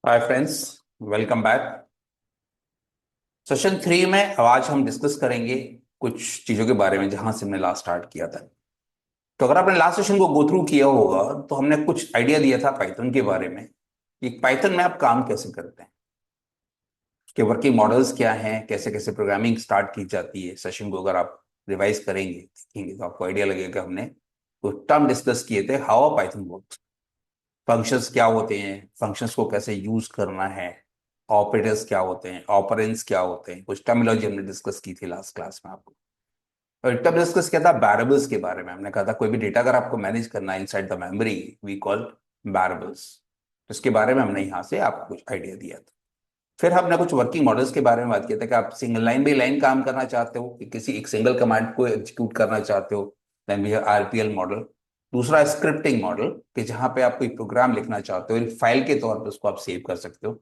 Hi friends, welcome back. Session 3 में अब आज हम डिस्कस करेंगे कुछ चीज़ों के बारे में जहां से हमने लास्ट स्टार्ट किया था। तो अगर आपने लास्ट सेशन को गो थ्रू किया होगा तो हमने कुछ आइडिया दिया था पाइथन के बारे में कि पाइथन में आप काम कैसे करते हैं, उसके वर्किंग मॉडल्स क्या हैं, कैसे कैसे प्रोग्रामिंग स्टार्ट की जाती है। सेशन को अगर आप रिवाइज करेंगे देखेंगे तो आपको आइडिया लगेगा कि हमने कुछ टर्म डिस्कस किए थे, हाउ पाइथन वर्क्स, फंक्शंस क्या होते हैं, फंक्शंस को कैसे यूज करना है, ऑपरेटर्स क्या होते हैं, ऑपरेंड्स क्या होते हैं, कुछ टर्मिनोलॉजी हमने डिस्कस की थी लास्ट क्लास में आपको। और तब डिस्कस किया था वेरिएबल्स के बारे में। हमने कहा था कोई भी डेटा अगर आपको मैनेज करना है inside the memory we call variables. इसके बारे में हमने यहाँ से आपको कुछ आइडिया दिया था। फिर हमने कुछ वर्किंग मॉडल्स के बारे में बात किया था कि आप सिंगल लाइन बाई लाइन काम करना चाहते हो कि किसी एक सिंगल कमांड को एग्जीक्यूट करना चाहते हो, then we have RPL model. दूसरा स्क्रिप्टिंग मॉडल कि जहां पे आप कोई प्रोग्राम लिखना चाहते हो एक फाइल के तौर पर उसको आप सेव कर सकते हो।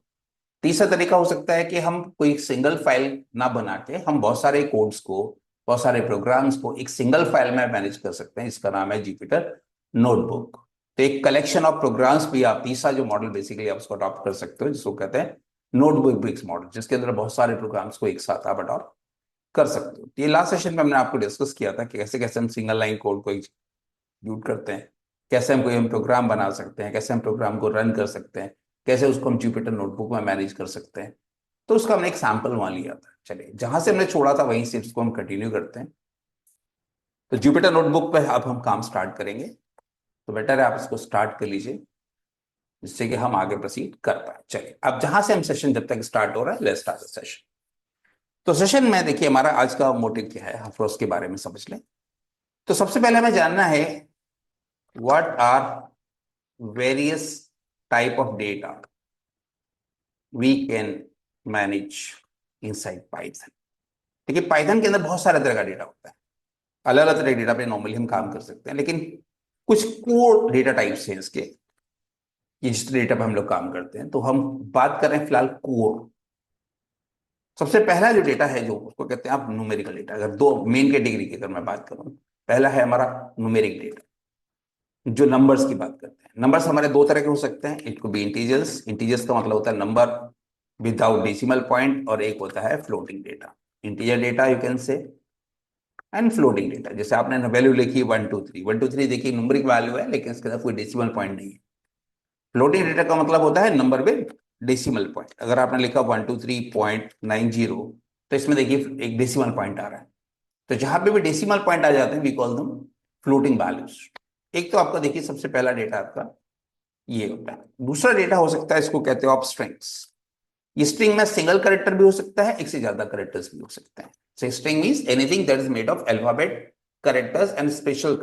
तीसरा तरीका हो सकता है कि हम कोई सिंगल फाइल ना बना के हम बहुत सारे कोड्स को, बहुत सारे प्रोग्राम्स को एक सिंगल फाइल में मैनेज कर सकते हैं। इसका नाम है जुपिटर नोटबुक। तो एक कलेक्शन ऑफ प्रोग्राम्स भी आप, तीसरा जो मॉडल बेसिकली आप उसको अडॉप्ट कर सकते हो जिसको कहते हैं नोटबुक ब्रिक्स मॉडल, जिसके अंदर बहुत सारे प्रोग्राम्स को एक साथ आप अडॉप्ट कर सकते हो। तो ये लास्ट सेशन में हमने आपको डिस्कस किया था कि कैसे कैसे हम सिंगल लाइन कोड को एग्जीक्यूट करते हैं, कैसे हम कोई हम प्रोग्राम बना सकते हैं, कैसे हम प्रोग्राम को रन कर सकते हैं, कैसे उसको हम जुपिटर नोटबुक में मैनेज कर सकते हैं। तो उसका हमने एक सैंपल वहां लिया था। चलिए जहां से हमने छोड़ा था वहीं से इसको हम कंटिन्यू करते हैं। तो जुपिटर नोटबुक पे अब हम काम स्टार्ट करेंगे। तो बेटर है आप इसको स्टार्ट कर लीजिए जिससे कि हम आगे प्रोसीड कर पाए। चलिए अब जहां से हम सेशन जब तक स्टार्ट हो रहा है, लेट्स स्टार्ट द सेशन। तो सेशन में देखिए हमारा आज का मोटिव क्या है, हम फिर उसके बारे में समझ लें। तो सबसे पहले हमें जानना है what are various type of data we can manage inside Python. देखिए पाइथन के अंदर बहुत सारे तरह का डेटा होता है, अलग अलग तरह के डेटा पे नॉर्मली हम काम कर सकते हैं, लेकिन कुछ कोर डेटा टाइप्स हैं इसके, ये जिस डेटा पे हम लोग काम करते हैं। तो हम बात कर रहे हैं फिलहाल कोर। सबसे पहला जो डेटा है जो उसको कहते हैं आप न्यूमेरिकल डेटा। अगर दो मेन कैटेगरी की अगर मैं बात करूं, पहला है हमारा न्यूमेरिक डेटा, जो नंबर्स की बात करते हैं। नंबर्स हमारे दो तरह के हो सकते हैं, इट को बी इंटीजर्स, इंटीजर्स का मतलब होता है नंबर विदाउट डेसिमल पॉइंट, और एक होता है floating data. Integer data you can say and floating data, जैसे आपने वैल्यू लिखी 123, 123 देखिए न्यूमेरिक वैल्यू है लेकिन इसके अंदर कोई डेसिमल पॉइंट नहीं है। फ्लोटिंग डेटा का मतलब होता है नंबर विद डेसिमल पॉइंट। अगर आपने लिखा 123.90 तो इसमें देखिए एक डेसिमल पॉइंट आ रहा है। तो जहां पे भी डेसिमल पॉइंट आ जाते हैं we call them floating values. एक तो आपका देखिए सबसे पहला डेटा आपका ये होता है। दूसरा डेटा हो सकता है, इसको कहते हो आप स्ट्रिंग्स। ये स्ट्रिंग में सिंगल करेक्टर भी हो सकता है, एक से ज्यादा करेक्टर्स भी हो सकते हैं। So string means anything that is made of alphabet, characters and special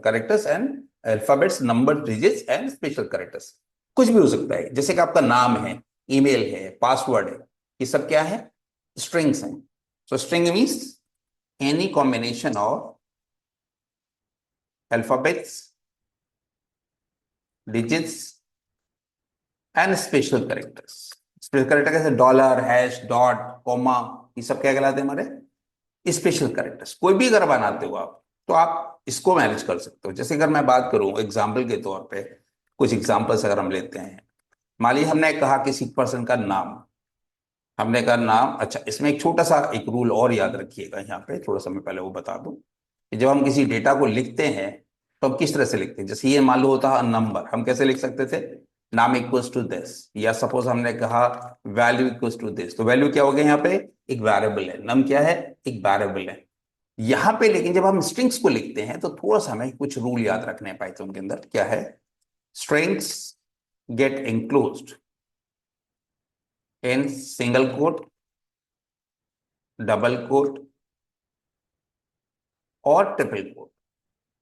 characters and alphabets, number, digits and special characters। कुछ भी हो सकता है, जैसे कि आपका नाम है, ईमेल है, पासवर्ड है, ये सब क्या है, स्ट्रिंग्स हैं। सो string means any combination of alphabets, digits and special characters. Special character कैसे डॉलर, हैश, डॉट, कॉमा, ये सब क्या कहलाते हैं हमारे स्पेशल करेक्टर्स। कोई भी अगर बनाते हो आप तो आप इसको मैनेज कर सकते हो। जैसे अगर मैं बात करूं एग्जाम्पल के तौर पे, कुछ एग्जाम्पल्स अगर हम लेते हैं, मान लीजिए हमने कहा किसी पर्सन का नाम, हमने कहा नाम। अच्छा, इसमें एक छोटा सा एक रूल और याद रखिएगा, यहाँ पे थोड़ा सा मैं पहले वो बता दूं कि जब हम किसी डेटा को लिखते हैं तो हम किस तरह से लिखते हैं। जैसे ये मान लो होता है नंबर, हम कैसे लिख सकते थे, नाम इक्वल्स टू दिस, या सपोज हमने कहा वैल्यू इक्वल्स टू दिस, तो वैल्यू क्या हो गया यहाँ पे, एक वेरिएबल है, नम क्या है, एक वेरिएबल है यहाँ पे। लेकिन जब हम स्ट्रिंग्स को लिखते हैं तो थोड़ा सा हमें कुछ रूल याद रखने हैं पाइथन के अंदर। क्या है, strings get enclosed in single quote, double quote और ट्रिपल कोट।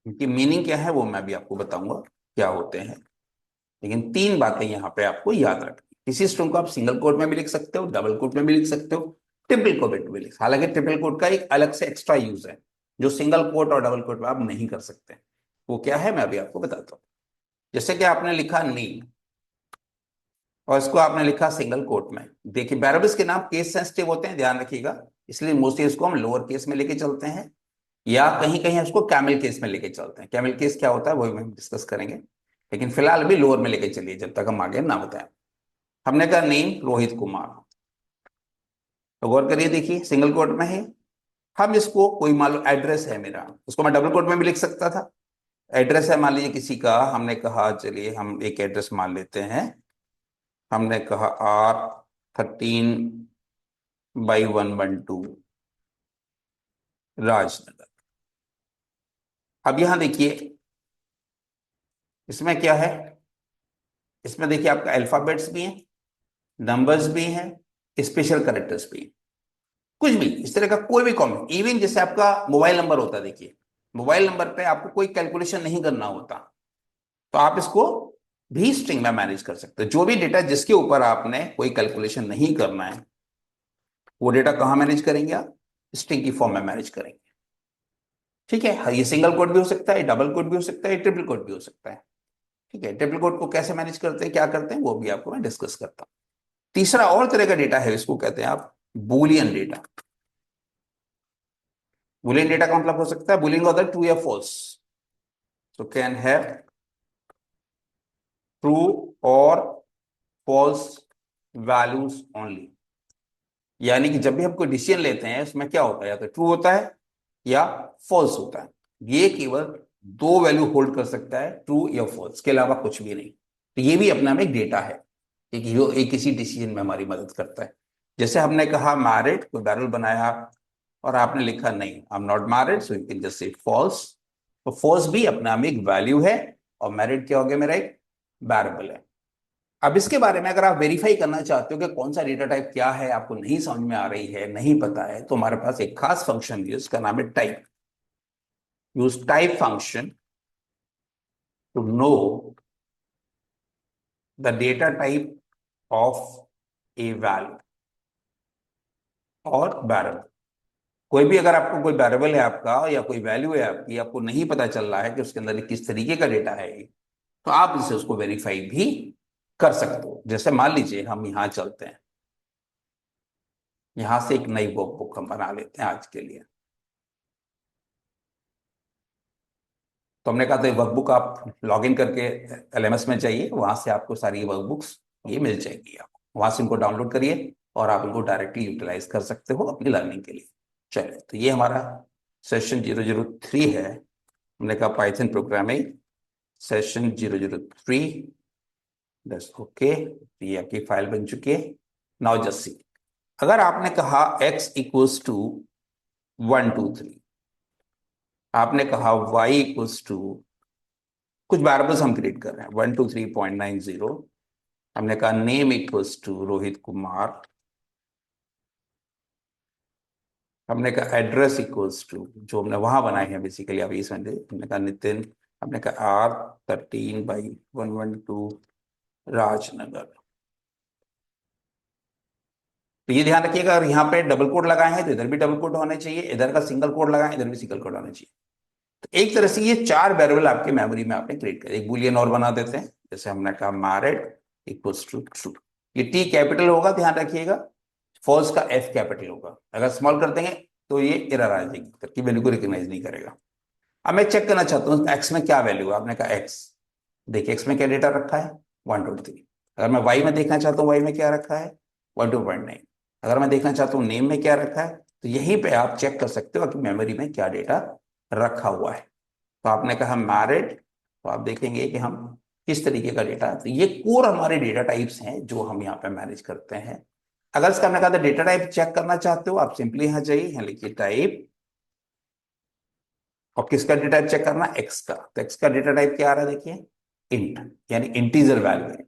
इनकी मीनिंग क्या है वो मैं भी आपको बताऊंगा क्या होते हैं, लेकिन तीन बातें यहाँ पे आपको याद रखनी। किसी स्ट्रिंग को आप सिंगल कोट में भी लिख सकते हो, डबल कोट में भी लिख सकते हो, ट्रिपल कोट में भी लिख। हालांकि ट्रिपल कोट का एक अलग से एक्स्ट्रा यूज है जो सिंगल कोट और डबल कोट में आप नहीं कर सकते। वो क्या है मैं अभी आपको बताता हूँ। जैसे कि आपने लिखा नील और इसको आपने लिखा सिंगल कोट में, देखिए वेरिएबल्स के नाम केस सेंसिटिव होते हैं, ध्यान रखिएगा, इसलिए मोस्टली इसको हम लोअर केस में लेके चलते हैं या कहीं कहीं उसको कैमल केस में लेके चलते हैं। कैमल केस क्या होता है वही हम डिस्कस करेंगे, लेकिन फिलहाल अभी लोअर में लेके चलिए जब तक हम आगे ना बताएं। हमने कहा नेम रोहित कुमार। तो गौर करिए, देखिए सिंगल कोट में है। हम इसको कोई मान लो एड्रेस है मेरा, उसको मैं डबल कोट में भी लिख सकता था। एड्रेस है मान लीजिए किसी का, हमने कहा चलिए हम एक एड्रेस मान लेते हैं। हमने कहा R13/112 राजनगर। अब यहां देखिए इसमें क्या है, इसमें देखिए आपका अल्फाबेट्स भी हैं, नंबर्स भी हैं, स्पेशल कैरेक्टर्स भी हैं। कुछ भी इस तरह का कोई भी कॉमन, इवन जैसे आपका मोबाइल नंबर होता है, देखिए मोबाइल नंबर पे आपको कोई कैलकुलेशन नहीं करना होता, तो आप इसको भी स्ट्रिंग में मैनेज कर सकते हो। जो भी डेटा जिसके ऊपर आपने कोई कैलकुलेशन नहीं करना है, वो डेटा कहाँ मैनेज करेंगे आप, स्ट्रिंग की फॉर्म में मैनेज करेंगे। ठीक है, हाँ, ये सिंगल कोड भी हो सकता है, डबल कोड भी हो सकता है, ट्रिपल कोड भी हो सकता है। ठीक है, ट्रिपल कोड को कैसे मैनेज करते हैं, क्या करते हैं, वो भी आपको मैं डिस्कस करता हूँ। तीसरा और तरह का डेटा है, इसको कहते हैं आप बूलियन डेटा। बूलियन डेटा का मतलब हो सकता है बूलियन का होता है ट्रू या false. So can have true और फॉल्स वैल्यूज ओनली। यानी कि जब भी हम कोई डिसीजन लेते हैं उसमें क्या होता है, या तो ट्रू होता है या फॉल्स होता है। ये केवल दो वैल्यू होल्ड कर सकता है, ट्रू या फॉल्स, के अलावा कुछ भी नहीं। तो ये भी अपने में एक डेटा है, एक किसी डिसीजन में हमारी मदद करता है। जैसे हमने कहा मैरिड, कोई बैरल बनाया और आपने लिखा नहीं I am not married, so you can just say false. तो फॉल्स भी अपने आप में एक वैल्यू है, और मैरिड क्या हो गया, मेरा एक वेरिएबल है। अब इसके बारे में अगर आप वेरीफाई करना चाहते हो कि कौन सा डेटा टाइप क्या है, आपको नहीं समझ में आ रही है, नहीं पता है, तो हमारे पास एक खास फंक्शन है, उसका नाम है type. Use type function to know the data type of a value और वेरिएबल। कोई भी अगर आपको कोई वेरिएबल है आपका या कोई वैल्यू है आपकी, आपको नहीं पता चल रहा है कि उसके अंदर किस तरीके का डेटा है, तो आप इसे उसको वेरीफाई भी कर सकते हो। जैसे मान लीजिए हम यहां चलते हैं, यहां से एक नई बुक हम बना लेते हैं आज के लिए। तो हमने कहा था वर्कबुक आप लॉग इन करके एलएमएस में चाहिए, वहां से आपको सारी वर्कबुक्स ये मिल जाएगी, आपको वहां से इनको डाउनलोड करिए और आप इनको डायरेक्टली यूटिलाइज कर सकते हो अपनी लर्निंग के लिए। चलिए, तो ये हमारा सेशन 003 है। हमने कहा पाइथन प्रोग्रामिंग सेशन 003। दस ओके, ये आपकी फाइल बन चुकी है। नाउ जस्ट सी, अगर आपने कहा x = 1 2 3, आपने कहा y = कुछ वेरिएबल्स हम क्रिएट कर रहे हैं 123.90। हमने कहा नेम = रोहित कुमार। हमने कहा एड्रेस जो हमने वहां बनाए हैं बेसिकली, अभी इसमें हमने कहा नितिन। हमने कहा R13/112 राजनगर। तो ये ध्यान रखिएगा, अगर यहाँ पे डबल कोड लगाए हैं तो इधर भी डबल कोड होने चाहिए, इधर का सिंगल कोड लगाए इधर भी सिंगल कोड होना चाहिए। तो एक तरह से ये चार वेरिएबल आपके मेमोरी में आपने क्रिएट कर, एक बुलियन और बना देते हैं। जैसे हमने कहा मैरिड = ट्रू। ये टी कैपिटल होगा, ध्यान रखिएगा। फॉल्स का एफ कैपिटल होगा। अगर स्मॉल कर देंगे तो ये एरर आ जाएगी, करके वैल्यू को रिकॉग्नाइज नहीं करेगा। अब मैं चेक करना चाहता हूँ एक्स में क्या वैल्यू है। आपने कहा एक्स, देखिए एक्स में क्या डेटा रखा है 123। अगर मैं वाई में देखना चाहता हूँ वाई में क्या रखा है 12.9। अगर मैं देखना चाहता हूँ नेम में क्या रखा है, तो यहीं पे आप चेक कर सकते हो कि मेमोरी में क्या डेटा रखा हुआ है। तो आपने कहा मैरिड, तो आप देखेंगे कि हम किस तरीके का डेटा, तो ये कोर हमारे डेटा टाइप्स हैं जो हम यहाँ पे मैनेज करते हैं। अगर इसका हमने कहा था डेटा टाइप चेक करना चाहते हो, आप सिंपली यहाँ जाइए, यहाँ लिखिए टाइप, और किसका डेटा टाइप चेक करना, एक्स का। तो एक्स का डेटा टाइप क्या आ रहा है, देखिए इंट, यानी इंटीजर वैल्यू है।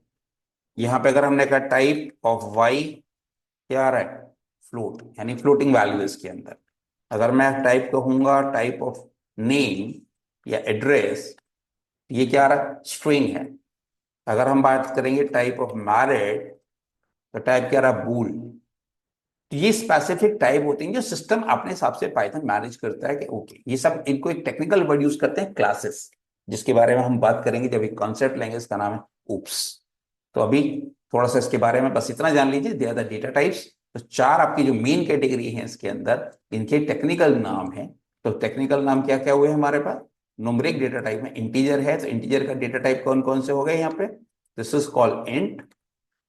यहाँ पे अगर हमने कहा टाइप ऑफ वाई, क्या आ रहा है, फ्लोट, यानी फ्लोटिंग वैल्यू इसके अंदर। अगर मैं टाइप कहूंगा टाइप ऑफ नेम या एड्रेस, ये क्या आ रहा है, स्ट्रिंग है। अगर हम बात करेंगे टाइप ऑफ मैरिड, तो टाइप क्या रहा, बूल। तो ये स्पेसिफिक टाइप होते हैं जो सिस्टम अपने हिसाब से पाइथन मैनेज करता है कि ओके, ये सब इनको एक टेक्निकल वर्ड यूज करते हैं क्लासेस, जिसके बारे में हम बात करेंगे जब एक कॉन्सेप्ट लेंगे, इसका नाम है ऊप्स। तो अभी थोड़ा सा इसके बारे में बस इतना जान लीजिए, they are the data types. तो चार आपकी जो मेन कैटेगरी है इसके अंदर, इनके टेक्निकल नाम है। तो टेक्निकल नाम क्या क्या हुए हमारे पास, न्यूमेरिक डेटा टाइप में इंटीजर है, तो इंटीजर का डेटा टाइप कौन कौन से हो गए यहाँ पे, this is called int.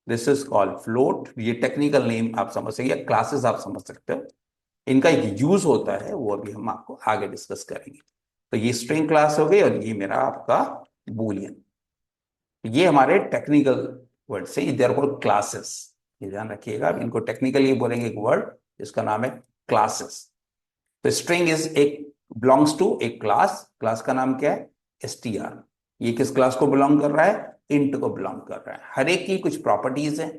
This is called float. ये टेक्निकल नेम आप समझ सकते हैं, क्लासेस आप समझ सकते हो। इनका एक यूज होता है, वो अभी हम आपको आगे डिस्कस करेंगे। तो ये स्ट्रिंग क्लास हो गई और ये मेरा आपका बूलियन। ये हमारे टेक्निकल वर्ड से, दे आर कॉल्ड क्लासेस। ये ध्यान रखिएगा, इनको टेक्निकली बोलेंगे एक वर्ड जिसका नाम है क्लासेस। तो स्ट्रिंग इज एक बिलोंग्स टू एक क्लास। क्लास का नाम क्या है? str। ये किस क्लास को बिलोंग कर रहा है? इंट को बिलोंग कर रहा है। हर एक की कुछ प्रॉपर्टीज हैं,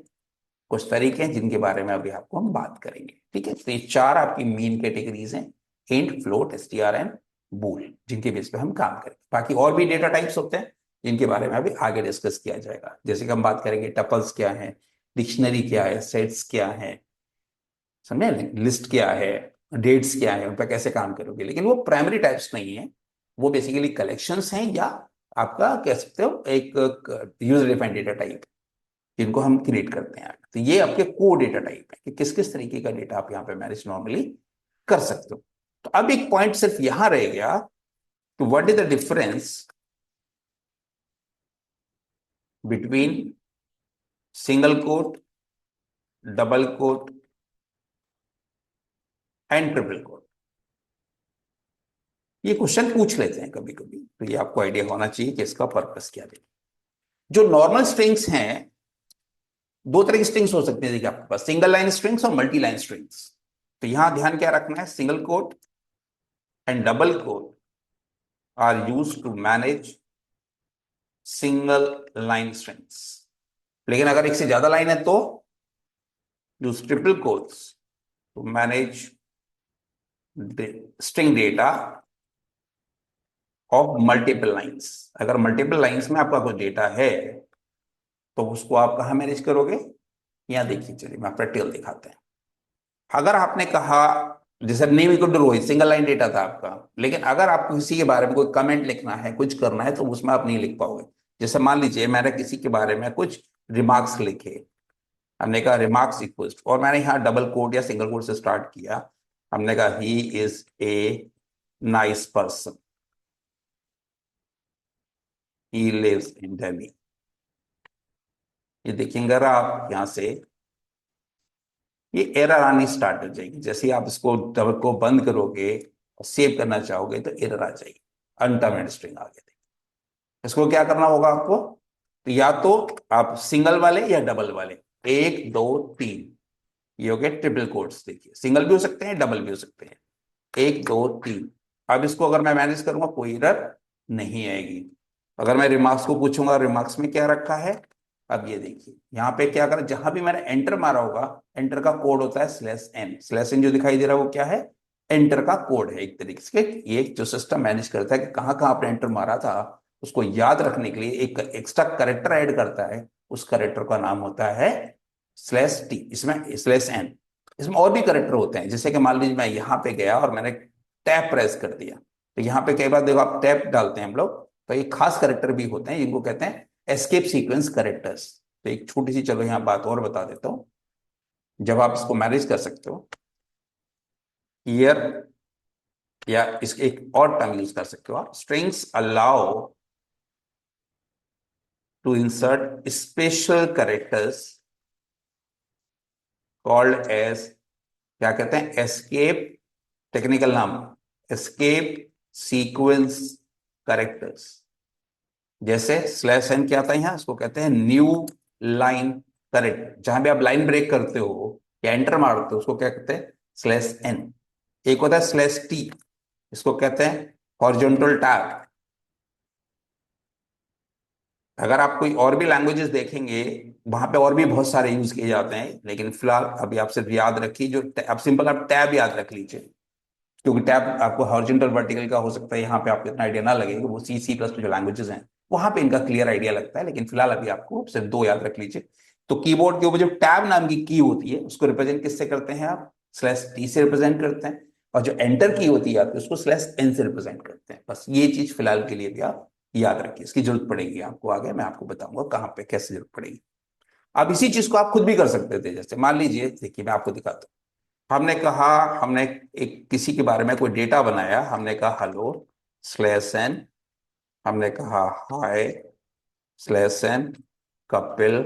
कुछ तरीके हैं जिनके बारे में अभी आपको हम बात करेंगे। ठीक है, तो ये चार आपकी मेन कैटेगरीज हैं, इंट, फ्लोट, str एंड बूल, जिनके बेस पे हम काम करेंगे। बाकी और भी डेटा टाइप्स होते हैं जिनके बारे में अभी आगे डिस्कस किया जाएगा। जैसे कि हम बात करेंगे टपल्स क्या है, डिक्शनरी क्या है, सेट्स क्या है, समझे, लिस्ट क्या है, डेट्स क्या है, उन पर कैसे काम करोगे। लेकिन वो प्राइमरी टाइप्स नहीं है, वो बेसिकली कलेक्शंस हैं, या आपका कह सकते हो एक यूजर डिफाइंड डेटा टाइप जिनको हम क्रिएट करते हैं। तो ये आपके को डेटा टाइप है कि किस किस तरीके का डेटा आप यहाँ पे मैनेज नॉर्मली कर सकते हो। तो अब एक पॉइंट सिर्फ यहां रह गया, तो what is the difference between single quote, double quote and triple quote. ये क्वेश्चन पूछ लेते हैं कभी कभी, तो ये आपको आइडिया होना चाहिए कि इसका पर्पस क्या है। जो नॉर्मल स्ट्रिंग्स हैं, दो तरह की स्ट्रिंग्स हो सकती है देखिए आपके पास, सिंगल लाइन स्ट्रिंग्स और मल्टी लाइन स्ट्रिंग्स। तो यहां ध्यान क्या रखना है, single quote and double quote are used to manage single line strings. लेकिन अगर एक से ज्यादा लाइन है तो use triple quotes to manage string data of multiple lines. अगर मल्टीपल लाइंस में आपका कोई डेटा है तो उसको आप कहां मैनेज करोगे? यहां देखिए, चलिए मैं प्रैक्टिकल दिखाते हैं। अगर आपने कहा, जैसे name equal to Rohit, single line data था आपका, लेकिन अगर आपको किसी के बारे में कोई कमेंट लिखना है, कुछ करना है, तो उसमें आप नहीं लिख पाओगे। जैसे मान लीजिए मैंने किसी के बारे में कुछ रिमार्क्स लिखे, हमने कहा रिमार्क्स इक्वल्स, और मैंने यहाँ डबल कोट या सिंगल कोट से स्टार्ट किया, हमने कहा he is a nice person, he lives in Delhi. ये देखेंगे अगर आप यहाँ से, ये एरर आनी स्टार्ट हो जाएगी। जैसे ही आप इसको डबल को बंद करोगे और सेव करना चाहोगे तो एरर आ जाएगी, अनटर्मिनेटेड स्ट्रिंग आ गई। इसको क्या करना होगा आपको? तो या तो आप सिंगल वाले या डबल वाले, एक दो तीन, ये हो गए ट्रिपल कोट्स। देखिए सिंगल भी हो सकते हैं, डबल भी हो सकते हैं, एक दो तीन। अब इसको अगर मैं मैनेज करूंगा कोई एरर नहीं आएगी। अगर मैं रिमार्क्स को पूछूंगा रिमार्क्स में क्या रखा है, अब ये देखिए यहाँ पे क्या करें, जहां भी मैंने एंटर मारा होगा, एंटर का कोड होता है स्लैश एन। स्लैश एन जो दिखाई दे रहा है वो क्या है? एंटर का कोड है एक तरीके से। ये जो सिस्टम मैनेज करता है कि कहाँ कहाँ आपने एंटर मारा था, उसको याद रखने के लिए एक एक्स्ट्रा करेक्टर ऐड करता है। उस करेक्टर का नाम होता है स्लैश टी, इसमें स्लैश एन। इसमें और भी करेक्टर होते हैं, जैसे कि मान लीजिए मैं यहाँ पे गया और मैंने टैब प्रेस कर दिया, तो यहाँ पे कई बार देखो आप टैब डालते हैं हम लोग, तो ये खास करेक्टर भी होते हैं जिनको कहते हैं एस्केप सीक्वेंस करेक्टर्स। तो एक छोटी सी, चलो यहाँ बात और बता देता हूँ, जब आप इसको मैनेज कर सकते हो, ईयर, या इसके एक और टर्म यूज कर सकते हो आप, strings allow to insert special characters called as, क्या कहते हैं, एस्केप, टेक्निकल नाम एस्केप सीक्वेंस करेक्टर्स। जैसे स्लैश एन क्या आता है यहाँ, इसको कहते हैं न्यू लाइन करेक्ट। जहां भी आप लाइन ब्रेक करते हो या एंटर मारते हो उसको क्या कहते हैं? Slash N. एक होता है स्लैश टी, इसको कहते हैं हॉरिजॉन्टल टैब। अगर आप कोई और भी लैंग्वेजेस देखेंगे, वहां पे और भी बहुत सारे यूज किए जाते हैं, लेकिन फिलहाल अभी आप सिर्फ याद रखिए जो आप सिंपल आप टैब याद रख लीजिए, क्योंकि टैब आपको हॉरिजॉन्टल वर्टिकल का हो सकता है यहाँ पे आपको इतना आइडिया ना लगेगा। वो सी सी प्लस जो लैंग्वेजेस हैं वहां पे इनका क्लियर आइडिया लगता है, लेकिन फिलहाल अभी आपको सिर्फ दो याद रख लीजिए। तो कीबोर्ड के ऊपर जो टैब नाम की की होती है उसको रिप्रेजेंट किससे करते हैं आप? स्लैश टी से रिप्रेजेंट करते हैं। और जो एंटर की होती है आपकी उसको स्लैश एन से रिप्रेजेंट करते हैं। बस ये चीज फिलहाल के लिए भी आप याद रखिए, इसकी जरूरत पड़ेगी आपको आगे, मैं आपको बताऊंगा कहाँ पे कैसे जरूरत पड़ेगी। अब इसी चीज को आप खुद भी कर सकते थे। जैसे मान लीजिए, देखिए मैं आपको दिखाता हूँ, हमने कहा, हमने एक किसी के बारे में कोई डेटा बनाया, हमने कहा हेलो स्लैश एन, हमने कहा हाय स्लैश एन कपिल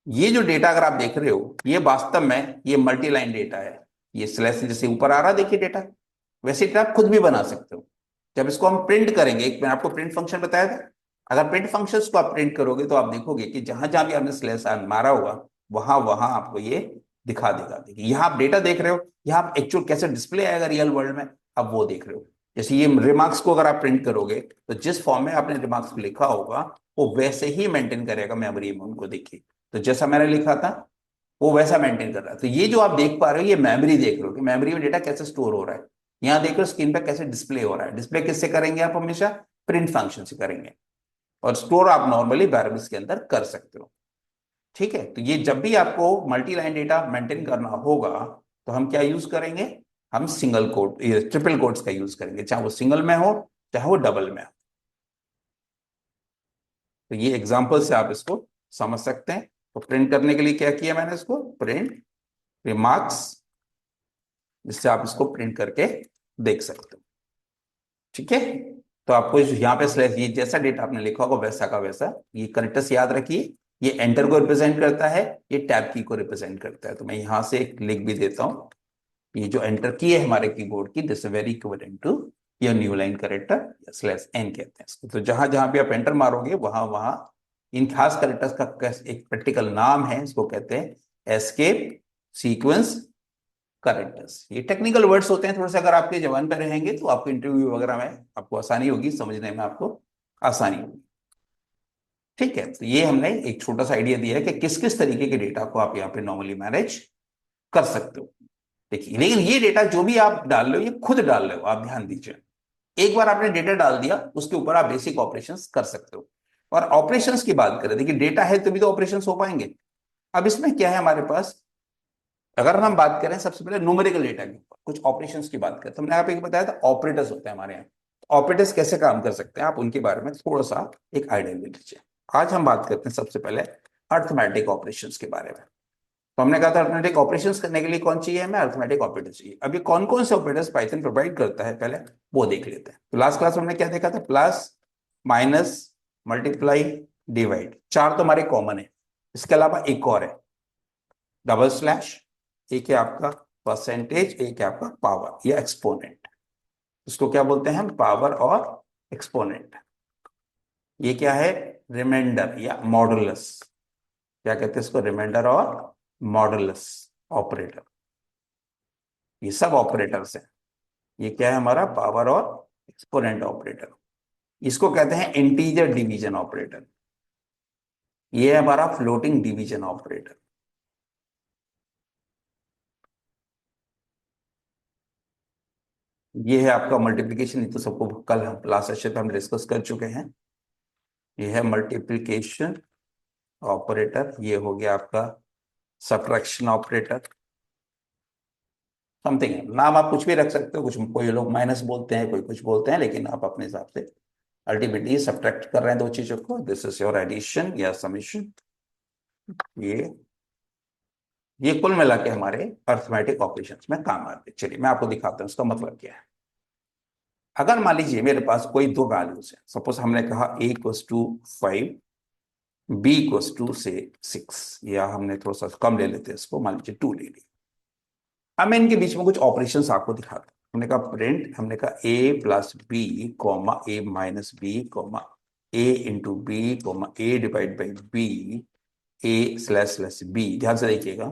ये जो डेटा अगर आप देख रहे हो, ये वास्तव में ये मल्टी लाइन डेटा है। ये स्लैश जैसे ऊपर आ रहा है देखिए डेटा, वैसे डेटा आप खुद भी बना सकते हो। जब इसको हम प्रिंट करेंगे, एक मैंने आपको प्रिंट फंक्शन बताया था, अगर प्रिंट फंक्शन को आप प्रिंट करोगे तो आप देखोगे कि जहां जहां भी आपने स्लैश मारा होगा वहां वहां आपको ये दिखा देगा। देखिए यहाँ आप डेटा देख रहे हो, यहाँ आप एक्चुअल कैसे डिस्प्ले आएगा रियल वर्ल्ड में, अब वो देख रहे हो। जैसे ये रिमार्क्स को अगर आप प्रिंट करोगे तो जिस फॉर्म में आपने रिमार्क्स को लिखा होगा वो वैसे ही मेंटेन करेगा मेमोरी में उनको। देखिए तो जैसा मैंने लिखा था वो वैसा मेंटेन कर रहा है। तो ये जो आप देख पा रहे हो ये मेमोरी देख रहे हो कि मेमोरी में डेटा कैसे स्टोर हो रहा है। यहाँ देख रहे हो स्क्रीन पे कैसे डिस्प्ले हो रहा है। डिस्प्ले किससे करेंगे आप? हमेशा प्रिंट फंक्शन से करेंगे। और स्टोर आप नॉर्मली वेरिएबल्स के अंदर कर सकते हो। ठीक है, तो ये जब भी आपको मल्टी लाइन डेटा मेंटेन करना होगा तो हम क्या यूज करेंगे? हम सिंगल कोट, ये ट्रिपल कोट्स का यूज करेंगे, चाहे वो सिंगल में हो चाहे वो डबल में हो। तो ये एग्जांपल से आप इसको समझ सकते हैं। तो प्रिंट करने के लिए क्या किया मैंने? इसको प्रिंट रिमार्क्स, जिससे आप इसको प्रिंट करके देख सकते हो। ठीक है, तो आपको यहाँ पे स्लैश, ये जैसा डेटा आपने लिखा होगा वैसा का वैसा, ये करेक्टर्स याद रखिए। ये एंटर को रिप्रेजेंट करता है, ये टैब की को रिप्रेजेंट करता है। तो मैं यहां से एक लिख भी देता हूँ, ये जो एंटर की है हमारे कीबोर्ड की, this very equivalent to your new line character, slash N कहते हैं इसको। तो जहां जहां भी आप एंटर मारोगे वहां वहां इन खास करेक्टर्स का एक प्रैक्टिकल नाम है, इसको कहते हैं एस्केप सीक्वेंस करेक्टर्स। ये टेक्निकल वर्ड्स होते हैं, थोड़ा सा अगर आपके जबान पर रहेंगे तो आपको इंटरव्यू वगैरह में आपको आसानी होगी, समझने में आपको आसानी होगी। ठीक है, तो ये हमने एक छोटा सा आइडिया दिया है कि किस किस तरीके के डेटा को आप यहाँ पे नॉर्मली मैनेज कर सकते हो। देखिए, लेकिन ये डेटा जो भी आप डाल रहे हो ये खुद डाल रहे हो, आप ध्यान दीजिए। एक बार आपने डेटा डाल दिया उसके ऊपर आप बेसिक ऑपरेशंस कर सकते हो। और ऑपरेशंस की बात करें, देखिए डेटा है तभी तो ऑपरेशंस हो पाएंगे। अब इसमें क्या है हमारे पास, अगर हम बात करें सबसे पहले न्यूमेरिकल डेटा के ऊपर कुछ ऑपरेशंस की बात करें, तो मैंने आप एक बताया था ऑपरेटर्स होते हैं हमारे यहाँ। ऑपरेटर्स कैसे काम कर सकते हैं आप उनके बारे में थोड़ा सा एक आइडिया ले लीजिए। आज हम बात करते हैं सबसे पहले अर्थमेटिक ऑपरेशंस के बारे में। तो हमने कहा था अर्थमेटिक ऑपरेशंस करने के लिए कौन चाहिए हमें? अर्थमेटिक ऑपरेटर चाहिए। अभी कौन कौन से ऑपरेटर्स पाइथन प्रोवाइड करता है पहले वो देख लेते हैं। तो लास्ट क्लास में हमने क्या देखा था? प्लस, माइनस, मल्टीप्लाई, डिवाइड, चार तो हमारे कॉमन है। इसके अलावा एक और है डबल स्लैश, एक है आपका परसेंटेज, एक है आपका पावर या एक्सपोनेंट। इसको क्या बोलते हैं हम? पावर और एक्सपोनेंट। ये क्या है? रिमाइंडर या मॉडुलस। क्या कहते हैं इसको? रिमाइंडर और मॉडुलस ऑपरेटर। ये सब ऑपरेटर्स हैं। ये क्या है हमारा? पावर और एक्सपोनेंट ऑपरेटर। इसको कहते हैं इंटीजर डिवीजन ऑपरेटर। ये है हमारा फ्लोटिंग डिवीजन ऑपरेटर। ये है आपका मल्टीप्लिकेशन, ये तो सबको कल हम लास्ट सेशन पे हम डिस्कस कर चुके हैं। ये है मल्टीप्लिकेशन ऑपरेटर। ये हो गया आपका सब्ट्रैक्शन ऑपरेटर। समथिंग है, नाम आप कुछ भी रख सकते हो, कुछ कोई लोग माइनस बोलते हैं, कोई कुछ बोलते हैं, लेकिन आप अपने हिसाब से अल्टीमेटली सब्ट्रैक्ट कर रहे हैं दो चीजों को। दिस इज योर एडिशन या समेशन। ये ये कुल मिला के हमारे अर्थमेटिक ऑपरेशंस में काम आते हैं। चलिए मैं आपको दिखाता हूँ इसका मतलब क्या है। अगर मान लीजिए मेरे पास कोई दो वैल्यूज है, सपोज हमने कहा a equals to 5, b equals to से 6, या हमने थोड़ा सा कम ले लेते हैं इसको, मान लीजिए 2 ले लिया। अब मैं इनके बीच में कुछ ऑपरेशंस आपको दिखाता हूं। हमने कहा प्रिंट, हमने कहा a plus B comma a minus B comma a into B comma a divide by B a slash slash B. ध्यान से देखिएगा,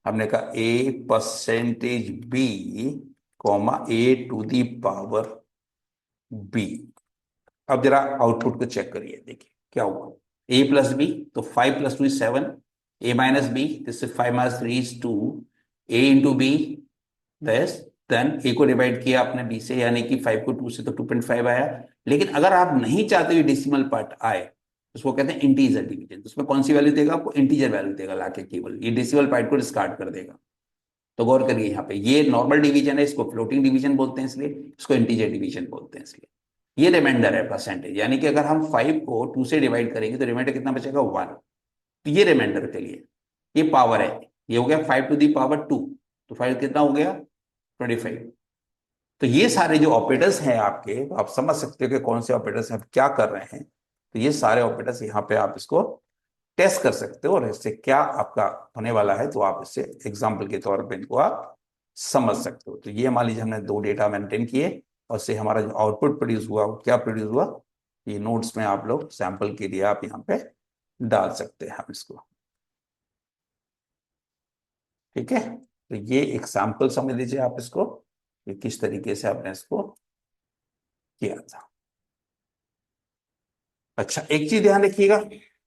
हमने कहा a percentage b comma a to the power b। अब जरा आउटपुट को चेक करिए, देखिए क्या हुआ। a प्लस बी, तो 5 plus 2 is 7, a minus B, this is 5 minus 3 is 2, a into B, दस, देन ए को डिवाइड किया आपने बी से, यानी कि 5 को 2 से तो 2.5 आया। लेकिन अगर आप नहीं चाहते हुए डेसिमल पार्ट आए, उसको कहते हैं इंटीजर डिवीजन। उसमें कौन सी वैल्यू देगा आपको? इंटीजर वैल्यू देगा लाके, केवल ये डेसिमल पार्ट को डिस्कार्ड कर देगा। तो गौर करिए यहाँ पे, ये नॉर्मल डिवीजन है, इसको फ्लोटिंग डिवीजन बोलते हैं, इसलिए इसको इंटीजर डिवीजन बोलते हैं। इसलिए ये रिमाइंडर है परसेंटेज, यानी कि अगर हम 5 को 2 से डिवाइड करेंगे तो रिमाइंडर कितना बचेगा? 1। तो ये रिमाइंडर के लिए ये पावर है। ये हो गया 5 टू दी पावर 2, तो 5 कितना हो गया? 25। तो ये सारे जो ऑपरेटर्स हैं आपके, तो आप समझ सकते हो कि कौन से ऑपरेटर्स हैं, क्या कर रहे हैं। तो ये सारे ऑपरेटर्स यहाँ पे आप इसको टेस्ट कर सकते हो और इससे क्या आपका होने वाला है, तो आप इससे एग्जाम्पल के तौर पे इनको आप समझ सकते हो। तो ये मान लीजिए हमने दो डेटा मेंटेन किए और से हमारा जो आउटपुट प्रोड्यूस हुआ वो क्या प्रोड्यूस हुआ, ये नोट्स में आप लोग सैंपल के लिए आप यहाँ पे डाल सकते हैं हम इसको। ठीक है, तो ये एक सैंपल समझ लीजिए आप इसको, कि किस तरीके से आपने इसको किया था। अच्छा, एक चीज ध्यान रखिएगा,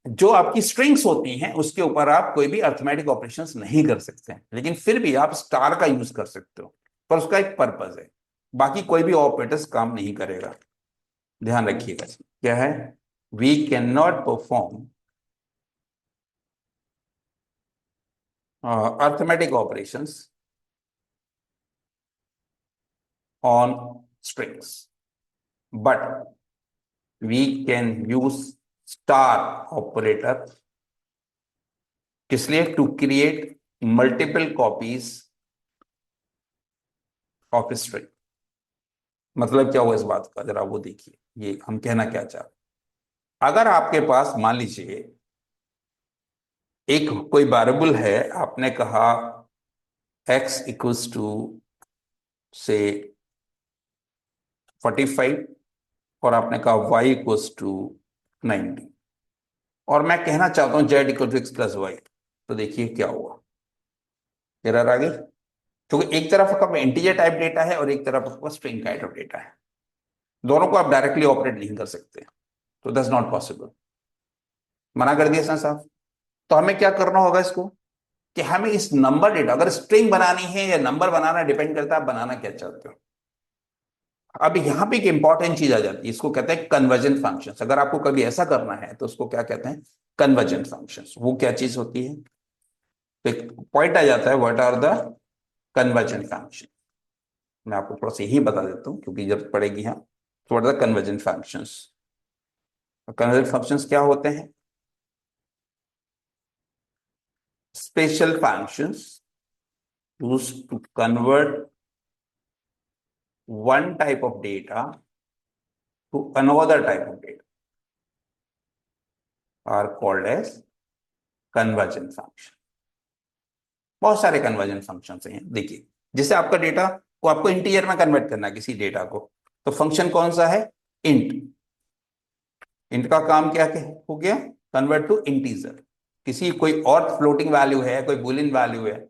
जो आपकी स्ट्रिंग्स होती हैं उसके ऊपर आप कोई भी अर्थमेटिक ऑपरेशंस नहीं कर सकते हैं, लेकिन फिर भी आप स्टार का यूज कर सकते हो, पर उसका एक पर्पज है, बाकी कोई भी ऑपरेटर्स काम नहीं करेगा। ध्यान रखिएगा, क्या है, we can not perform arithmetic operations on strings, but we can use star operator, किस लिए, to create multiple copies of string. मतलब क्या हुआ इस बात का, जरा वो देखिए, ये हम कहना क्या चाहते हैं। अगर आपके पास मान लीजिए एक कोई वेरिएबल है, आपने कहा x इक्वल्स टू से 45 और आपने कहा y इक्वल्स टू 90, और मैं कहना चाहता हूं z equal to X plus Y, तो देखिए क्या हुआ, एरर आ गई, क्योंकि एक तरफ आपका इंटीजर टाइप डेटा है और एक तरफ आपका स्ट्रिंग टाइप ऑफ डेटा है, दोनों को आप डायरेक्टली ऑपरेट नहीं कर सकते, तो दैट्स नॉट पॉसिबल, मना कर दिया सर साहब। तो हमें क्या करना होगा इसको, कि हमें इस नंबर डेटा, अगर स्ट्रिंग बनानी है या नंबर बनाना, डिपेंड करता है आप बनाना क्या चाहते हो। अब यहाँ पे एक इंपॉर्टेंट चीज आ जाती है, इसको कहते हैं कन्वर्जन फंक्शंस। अगर आपको कभी ऐसा करना है तो उसको क्या कहते हैं, कन्वर्जन फंक्शंस। वो क्या चीज होती है, तो एक पॉइंट आ जाता है, what are the conversion function. मैं आपको थोड़ा सा यही बता देता हूँ क्योंकि जब पड़ेगी यहाँ, तो what are the conversion functions. Conversion functions क्या होते हैं, special functions used to convert one type of data to another type of data are called as conversion function। बहुत सारे कन्वर्जन फंक्शन हैं, देखिए जैसे आपका डेटा को आपको इंटीजर में कन्वर्ट करना है किसी डेटा को, तो फंक्शन कौन सा है, इंट। इंट का काम क्या हो गया, कन्वर्ट टू इंटीजर। किसी कोई और फ्लोटिंग वैल्यू है, कोई बुलियन वैल्यू है,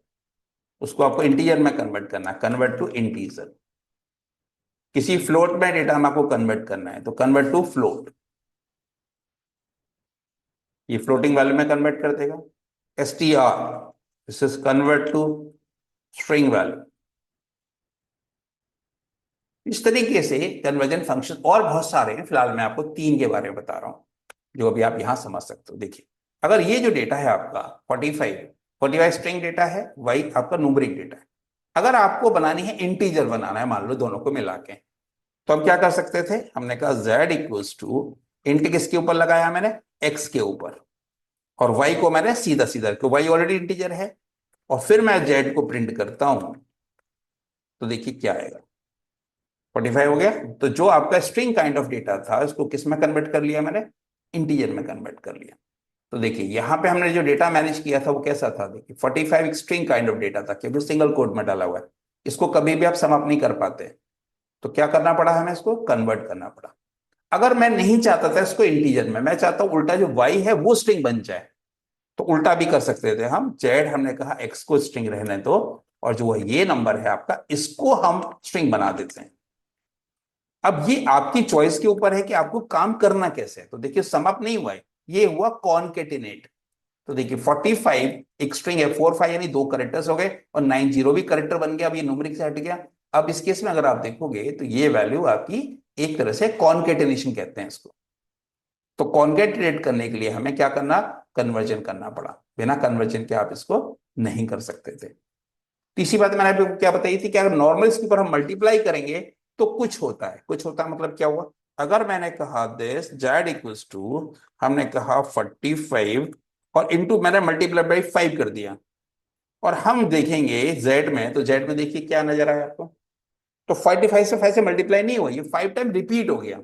उसको आपको इंटीजर में कन्वर्ट करना है, कन्वर्ट टू इंटीजर। किसी फ्लोट में डेटा में आपको कन्वर्ट करना है, तो कन्वर्ट टू फ्लोट, ये फ्लोटिंग वैल्यू में कन्वर्ट कर देगा। str, this is convert to string value. इस तरीके से कन्वर्जन फंक्शन और बहुत सारे हैं, फिलहाल मैं आपको तीन के बारे में बता रहा हूं जो अभी आप यहां समझ सकते हो। देखिए, अगर ये जो डेटा है आपका 45 स्ट्रिंग डेटा है, वाई आपका न्यूमेरिक डेटा है, अगर आपको बनानी है इंटीजर बनाना है, मान लो दोनों को मिला के, तो हम क्या कर सकते थे, हमने कहा z इक्वल्स टू, इंट किसके ऊपर लगाया मैंने, x के ऊपर, और y को मैंने सीधा सीधा, क्योंकि y ऑलरेडी इंटीजर है, और फिर मैं z को प्रिंट करता हूं, तो देखिए क्या आएगा, 45 हो गया। तो जो आपका स्ट्रिंग काइंड ऑफ डेटा था उसको किस में कन्वर्ट कर लिया मैंने, इंटीजर में कन्वर्ट कर लिया। तो देखिए यहाँ पे हमने जो डेटा मैनेज किया था वो कैसा था, देखिए 45 एक स्ट्रिंग काइंड ऑफ डेटा था, केवल सिंगल कोड में डाला हुआ है, इसको कभी भी आप सम अप नहीं कर पाते, तो क्या करना पड़ा हमें, इसको कन्वर्ट करना पड़ा। अगर मैं नहीं चाहता था इसको इंटीजर में, मैं चाहता हूं उल्टा जो y है वो स्ट्रिंग बन जाए, तो उल्टा भी कर सकते थे हम, जेड हमने कहा x को स्ट्रिंग रहने दो, और जो ये नंबर है आपका इसको हम स्ट्रिंग बना देते हैं। अब ये आपकी चॉइस के ऊपर है कि आपको काम करना कैसे है। तो देखिए सम अप नहीं हुआ है, ये हुआ कॉनकेटिनेट। तो देखिए 45 एक स्ट्रिंग है, 45 यानी दो करेक्टर्स हो गए, और 90 भी करेक्टर बन गया, अब ये न्यूमेरिक से हट गया। अब इस केस में अगर आप देखोगे तो ये वैल्यू आपकी एक तरह से कॉनकेटिनेशन कहते हैं इसको। तो कॉन्केटिनेट करने के लिए हमें क्या करना, कन्वर्जन करना पड़ा, बिना कन्वर्जन के आप इसको नहीं कर सकते थे। तीसरी बात मैंने आपको क्या बताई थी कि अगर नॉर्मल इसके ऊपर हम मल्टीप्लाई करेंगे तो कुछ होता है, कुछ होता है मतलब क्या हुआ, अगर मैंने कहा दिस जेड इक्वल्स टू, हमने कहा 45 और इनटू मैंने मल्टीप्लाई बाई 5 कर दिया, और हम देखेंगे जेड में, तो जेड में देखिए क्या नजर आया आपको, तो 45 से 5 से मल्टीप्लाई नहीं हुआ, ये 5 टाइम रिपीट हो गया,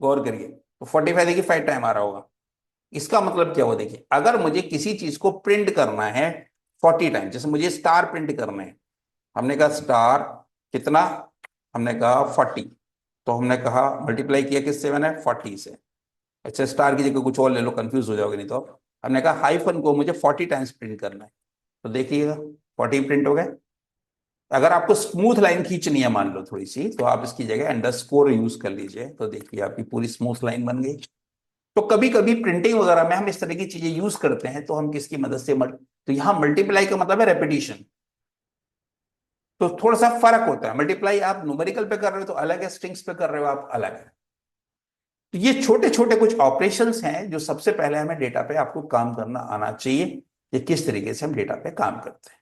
गौर करिए, तो 45 देखिए 5 टाइम आ रहा होगा, इसका मतलब क्या हुआ, देखिए अगर मुझे किसी चीज को प्रिंट करना है 40 टाइम, जैसे मुझे स्टार प्रिंट करने हैं, हमने कहा स्टार कितना, हमने कहा 40, तो हमने कहा मल्टीप्लाई किया किससे, मैंने 40 से। अच्छा स्टार की जगह कुछ और ले लो, कंफ्यूज हो जाओगे नहीं तो आप। हमने कहा हाइफन को मुझे 40 टाइम्स प्रिंट करना है, तो देखिएगा 40 प्रिंट हो गए। अगर आपको स्मूथ लाइन खींचनी है मान लो थोड़ी सी, तो आप इसकी जगह अंडरस्कोर यूज कर लीजिए, तो देखिए आपकी पूरी स्मूथ लाइन बन गई। तो कभी कभी प्रिंटिंग वगैरह में हम इस तरह की चीजें यूज करते हैं, तो हम किसकी मदद से तो यहां मल्टीप्लाई का मतलब है रेपिटेशन, तो थोड़ा सा फर्क होता है। मल्टीप्लाई आप न्यूमेरिकल पे कर रहे हो तो अलग है, स्ट्रिंग्स पे कर रहे हो आप अलग है। तो ये छोटे छोटे कुछ ऑपरेशंस हैं जो सबसे पहले हमें डेटा पे आपको काम करना आना चाहिए, कि किस तरीके से हम डेटा पे काम करते हैं।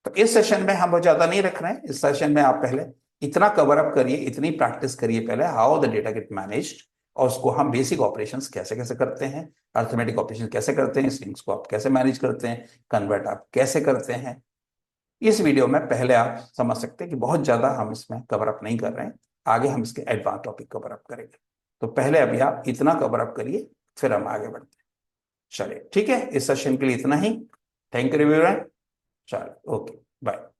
तो इस सेशन में हम बहुत ज्यादा नहीं रख रहे हैं, इस सेशन में आप पहले इतना कवर अप करिए, इतनी प्रैक्टिस करिए पहले, how the data gate managed, और उसको हम बेसिक ऑपरेशंस कैसे कैसे करते हैं, अर्थमेटिक ऑपरेशन कैसे करते हैं, स्ट्रिंग्स को आप कैसे मैनेज करते हैं, कन्वर्ट आप कैसे करते हैं। इस वीडियो में पहले आप समझ सकते हैं कि बहुत ज्यादा हम इसमें कवर अप नहीं कर रहे हैं, आगे हम इसके एडवांस टॉपिक कवर अप करेंगे। तो पहले अभी आप इतना कवर अप करिए, फिर हम आगे बढ़ते हैं। चलिए ठीक है, इस सेशन के लिए इतना ही। Thank you everyone. चलो ओके, बाय।